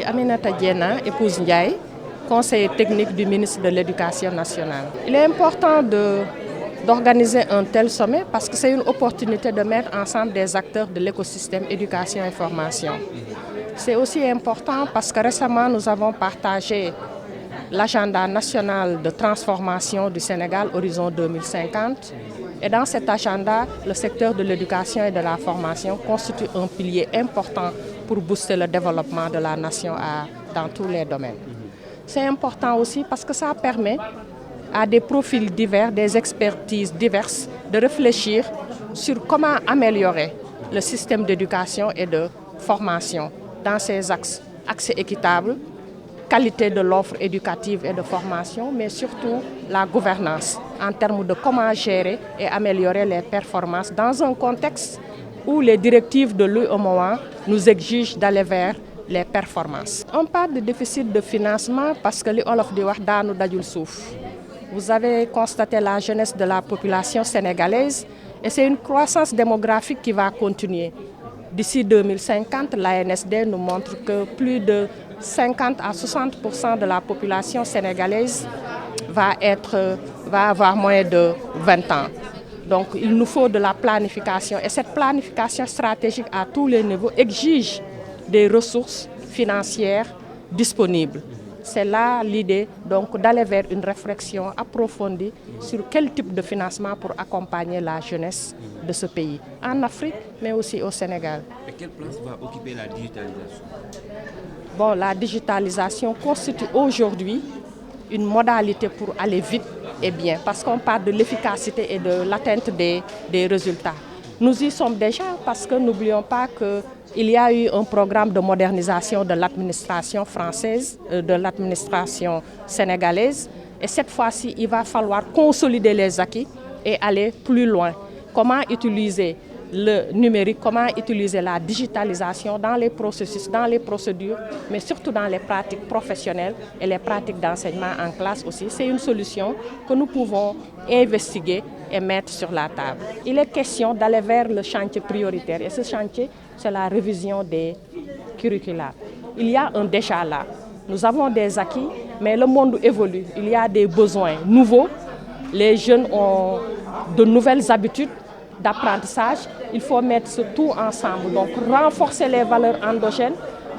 Aminata Diena, épouse Ndiaye, conseiller technique du ministre de l'Éducation nationale. Il est important d'organiser un tel sommet parce que c'est une opportunité de mettre ensemble des acteurs de l'écosystème éducation et formation. C'est aussi important parce que récemment nous avons partagé l'agenda national de transformation du Sénégal Horizon 2050. Et dans cet agenda, le secteur de l'éducation et de la formation constitue un pilier important pour booster le développement de la nation dans tous les domaines. C'est important aussi parce que ça permet à des profils divers, des expertises diverses, de réfléchir sur comment améliorer le système d'éducation et de formation dans ses axes. Accès équitable, qualité de l'offre éducative et de formation, mais surtout la gouvernance en termes de comment gérer et améliorer les performances dans un contexte où les directives de l'UEMOA nous exigent d'aller vers les performances. On parle de déficit de financement parce que li olof di wax daanu dajul suuf. Vous avez constaté la jeunesse de la population sénégalaise et c'est une croissance démographique qui va continuer. D'ici 2050, l'ANSD nous montre que plus de 50 à 60% de la population sénégalaise va avoir moins de 20 ans. Donc il nous faut de la planification et cette planification stratégique à tous les niveaux exige des ressources financières disponibles. C'est là l'idée donc d'aller vers une réflexion approfondie sur quel type de financement pour accompagner la jeunesse de ce pays, en Afrique mais aussi au Sénégal. Et quelle place va occuper la digitalisation? Bon, la digitalisation constitue aujourd'hui une modalité pour aller vite et bien, parce qu'on parle de l'efficacité et de l'atteinte des résultats. Nous y sommes déjà parce que n'oublions pas qu'il y a eu un programme de modernisation de l'administration française, de l'administration sénégalaise. Et cette fois-ci, il va falloir consolider les acquis et aller plus loin. Comment utiliser le numérique, comment utiliser la digitalisation dans les processus, dans les procédures, mais surtout dans les pratiques professionnelles et les pratiques d'enseignement en classe aussi. C'est une solution que nous pouvons investiguer et mettre sur la table. Il est question d'aller vers le chantier prioritaire et ce chantier, c'est la révision des curricula. Il y a un déjà là. Nous avons des acquis, mais le monde évolue. Il y a des besoins nouveaux. Les jeunes ont de nouvelles habitudes d'apprentissage. Il faut mettre ce tout ensemble. Donc renforcer les valeurs endogènes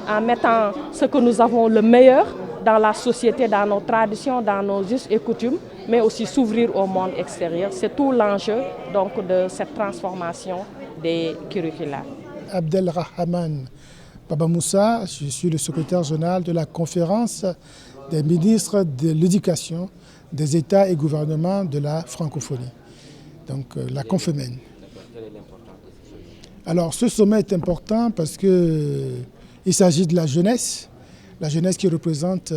en mettant ce que nous avons le meilleur dans la société, dans nos traditions, dans nos us et coutumes, mais aussi s'ouvrir au monde extérieur. C'est tout l'enjeu donc de cette transformation des curricula. Abdelrahman Baba Moussa, je suis le secrétaire général de la conférence des ministres de l'éducation des États et gouvernements de la francophonie, donc la Confémen. Alors ce sommet est important parce qu'il s'agit de la jeunesse qui représente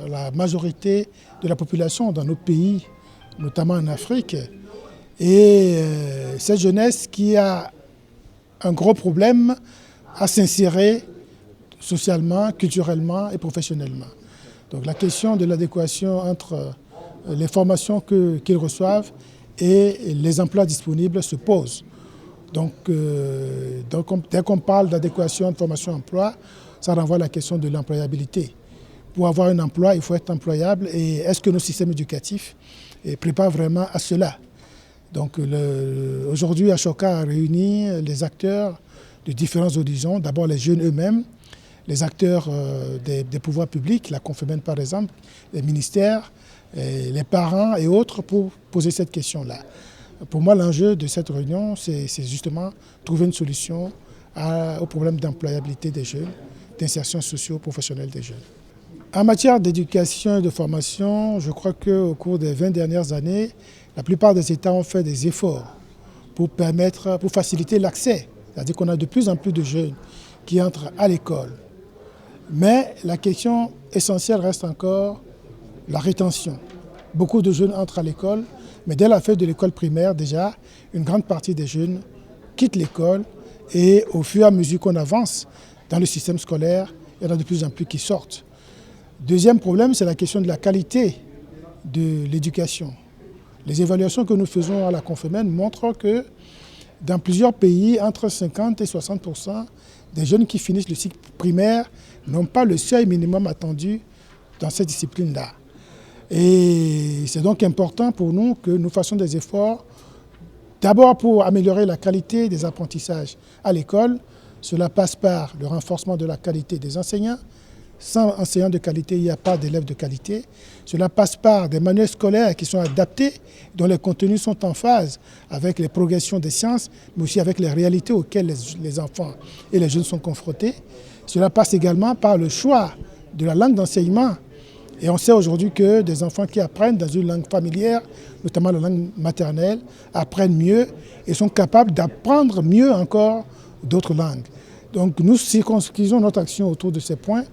la majorité de la population dans nos pays, notamment en Afrique. Et cette jeunesse qui a un gros problème à s'insérer socialement, culturellement et professionnellement. Donc la question de l'adéquation entre les formations qu'ils reçoivent et les emplois disponibles se pose. Donc dès qu'on parle d'adéquation de formation-emploi, ça renvoie à la question de l'employabilité. Pour avoir un emploi, il faut être employable. Et est-ce que nos systèmes éducatifs préparent vraiment à cela? Donc aujourd'hui, Ashoka a réuni les acteurs de différents horizons. D'abord les jeunes eux-mêmes, les acteurs des pouvoirs publics, la Confémen par exemple, les ministères, les parents et autres pour poser cette question-là. Pour moi, l'enjeu de cette réunion, c'est justement trouver une solution au problème d'employabilité des jeunes, d'insertion socio-professionnelle des jeunes. En matière d'éducation et de formation, je crois qu'au cours des 20 dernières années, la plupart des États ont fait des efforts pour faciliter l'accès. C'est-à-dire qu'on a de plus en plus de jeunes qui entrent à l'école. Mais la question essentielle reste encore la rétention. Beaucoup de jeunes entrent à l'école, mais dès la fin de l'école primaire, déjà, une grande partie des jeunes quittent l'école et au fur et à mesure qu'on avance dans le système scolaire, il y en a de plus en plus qui sortent. Deuxième problème, c'est la question de la qualité de l'éducation. Les évaluations que nous faisons à la Confémen montrent que dans plusieurs pays, entre 50 et 60% des jeunes qui finissent le cycle primaire n'ont pas le seuil minimum attendu dans cette discipline-là. Et c'est donc important pour nous que nous fassions des efforts, d'abord pour améliorer la qualité des apprentissages à l'école. Cela passe par le renforcement de la qualité des enseignants. Sans enseignants de qualité, il n'y a pas d'élèves de qualité. Cela passe par des manuels scolaires qui sont adaptés, dont les contenus sont en phase avec les progressions des sciences, mais aussi avec les réalités auxquelles les enfants et les jeunes sont confrontés. Cela passe également par le choix de la langue d'enseignement. Et on sait aujourd'hui que des enfants qui apprennent dans une langue familière, notamment la langue maternelle, apprennent mieux et sont capables d'apprendre mieux encore d'autres langues. Donc nous circonscrivons notre action autour de ces points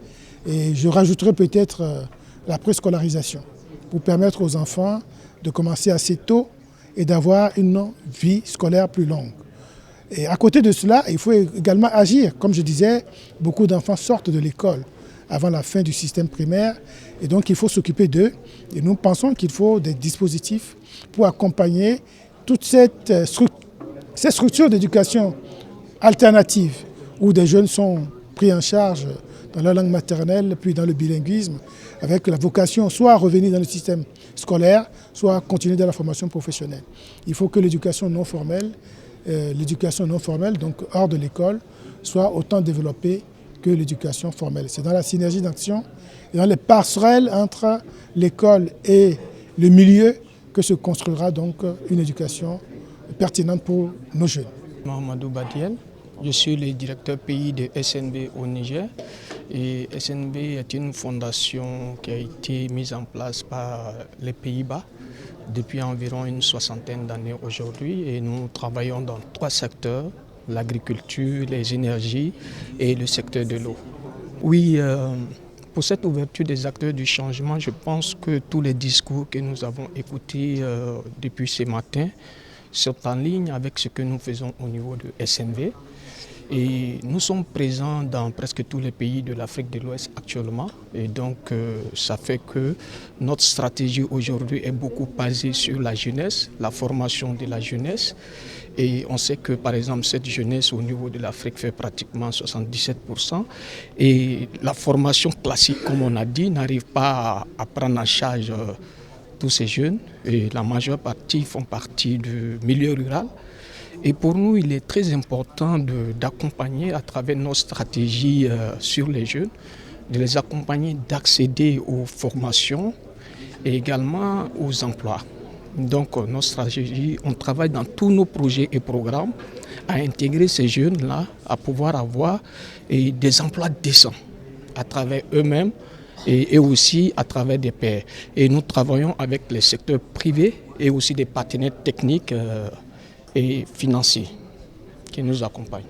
et je rajouterai peut-être la préscolarisation pour permettre aux enfants de commencer assez tôt et d'avoir une vie scolaire plus longue. Et à côté de cela, il faut également agir. Comme je disais, beaucoup d'enfants sortent de l'école avant la fin du système primaire et donc il faut s'occuper d'eux. Et nous pensons qu'il faut des dispositifs pour accompagner toute cette structure d'éducation alternative où des jeunes sont pris en charge dans la langue maternelle, puis dans le bilinguisme, avec la vocation soit à revenir dans le système scolaire, soit à continuer dans la formation professionnelle. Il faut que l'éducation non formelle, donc hors de l'école, soit autant développée que l'éducation formelle. C'est dans la synergie d'action et dans les passerelles entre l'école et le milieu que se construira donc une éducation pertinente pour nos jeunes. Mahamadou Badiel, je suis le directeur pays de SNB au Niger. Et SNB est une fondation qui a été mise en place par les Pays-Bas depuis environ une soixantaine d'années aujourd'hui. Et nous travaillons dans 3 secteurs, l'agriculture, les énergies et le secteur de l'eau. Oui, pour cette ouverture des acteurs du changement, je pense que tous les discours que nous avons écoutés depuis ce matin sont en ligne avec ce que nous faisons au niveau de SNB. Et nous sommes présents dans presque tous les pays de l'Afrique de l'Ouest actuellement. Et donc, ça fait que notre stratégie aujourd'hui est beaucoup basée sur la jeunesse, la formation de la jeunesse. Et on sait que, par exemple, cette jeunesse au niveau de l'Afrique fait pratiquement 77%. Et la formation classique, comme on a dit, n'arrive pas à prendre en charge tous ces jeunes. Et la majeure partie font partie du milieu rural. Et pour nous, il est très important d'accompagner à travers nos stratégies sur les jeunes, de les accompagner d'accéder aux formations et également aux emplois. Donc, nos stratégies, on travaille dans tous nos projets et programmes à intégrer ces jeunes-là, à pouvoir avoir des emplois décents à travers eux-mêmes et aussi à travers des pairs. Et nous travaillons avec les secteurs privés et aussi des partenaires techniques et financiers qui nous accompagnent.